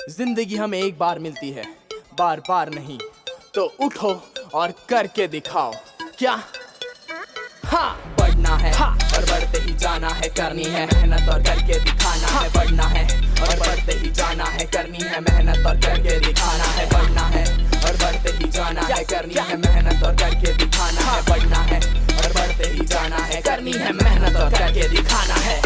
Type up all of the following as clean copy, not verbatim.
जिंदगी हमें एक बार मिलती है, बार बार नहीं, तो उठो और करके दिखाओ। क्या? हाँ, बढ़ना है और बढ़ते ही जाना है, करनी है मेहनत और करके दिखाना है। बढ़ना है और बढ़ते ही जाना है, करनी है मेहनत और करके दिखाना है। बढ़ना है और बढ़ते ही जाना है, करनी है मेहनत और करके दिखाना है। बढ़ना है और बढ़ते ही जाना है, करनी है मेहनत और करके दिखाना है।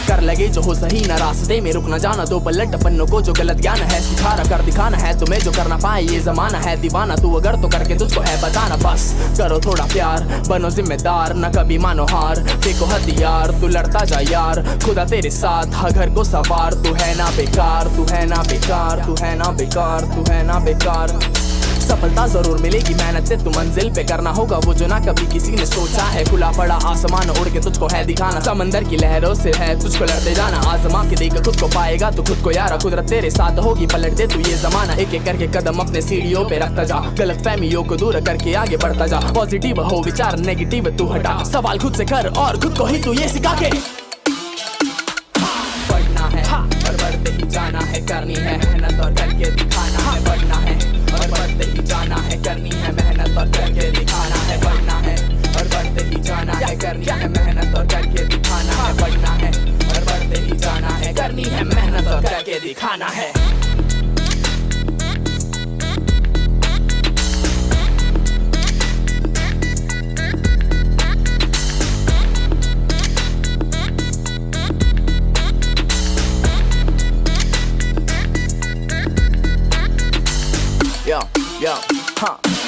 कर लगे जो हो सही ना रास्ते में रुक न जाना, दो पलट पन्नों को जो गलत ज्ञान है सिखाना कर दिखाना है तुम्हें जो कर ना पाए ये जमाना है दीवाना। तू अगर तो करके तुझको है बताना, बस करो थोड़ा प्यार, बनो जिम्मेदार, न कभी मानो हार, देखो हथियार, तू लड़ता जा यार, खुदा तेरे साथ हर घर को सवार। तू है ना बेकार, तू है ना बेकार, तू है ना बेकार, तू है ना बेकार। सफलता जरूर मिलेगी मेहनत से, तू मंजिल पे करना होगा वो जो ना कभी किसी ने सोचा है। खुला पड़ा आसमान उड़ के तुझको है दिखाना, समंदर की लहरों से है तुझको लड़ते जाना। आजमा के देख खुद को पाएगा तू खुद को यारा, कुदरत तेरे साथ होगी पलट दे तू ये जमाना। एक एक करके कदम अपने सीढ़ियों पे रखता जा, गलत फहमियों को दूर करके आगे बढ़ता जा। पॉजिटिव हो विचार, नेगेटिव तू हटा, सवाल खुद से कर और खुद को ही तू ये सिखा के। बढ़ना है और बढ़ते ही जाना है, करनी है मेहनत और करके दिखाना है। बढ़ना है और बढ़ते ही जाना है, करनी है मेहनत और करके दिखाना है। बढ़ना है और बढ़ते ही जाना है, करनी है मेहनत और करके दिखाना है। बढ़ना है और बढ़ते ही जाना है, करनी है मेहनत और करके दिखाना है।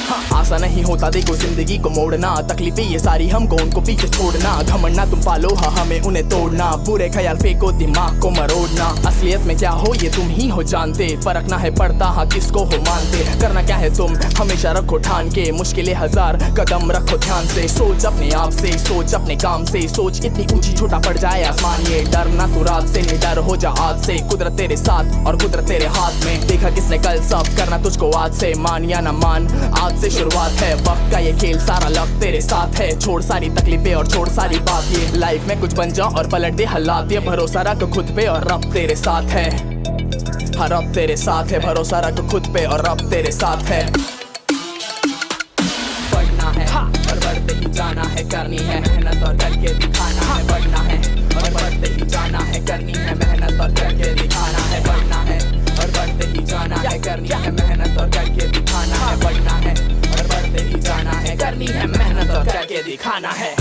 हाँ, आशा नहीं होता देखो जिंदगी को मोड़ना, तकलीफें ये सारी हमको उनको पीछे छोड़ना। घमंड ना तुम पालो हाँ हमें उन्हें तोड़ना, बुरे ख्याल फेंको दिमाग को मरोड़ना। असलियत में क्या हो ये तुम ही हो जानते, फर्क ना है पड़ता हाँ किसको हो मानते। करना क्या है तुम हमेशा रखो ठान के, मुश्किलें हजार कदम रखो ध्यान से। सोच अपने आप से, सोच अपने काम से, सोच इतनी ऊंची छोटा पड़ जाए आसमान ये। डरना तू रात से निडर हो जा आज से, कुदरत तेरे साथ और कुदरत तेरे हाथ में। देखा किसने कल सब करना तुझको आज से, मान या ना मान आज से शुरुआत है। वक्त का ये खेल सारा लक तेरे साथ है, छोड़ सारी तकलीफें और छोड़ सारी बात ये। लाइफ में कुछ बन जा और पलट दे हालात, ये भरोसा रख खुद पे और रब तेरे साथ है। हर रब तेरे साथ है, भरोसा रख खुद पे और रब तेरे साथ है। बढ़ना है और बढ़ते ही जाना है, करनी है मेहनत और करके दिखाना है। बढ़ना है और बढ़ते ही जाना है, करनी है मेहनत और करके दिखाना है। बढ़ना है और बढ़ते ही जाना है, करनी है मेहनत और करके दिखाना है। बढ़ना है और बढ़ते ही जाना है, करनी है मेहनत और करके दिखाना है।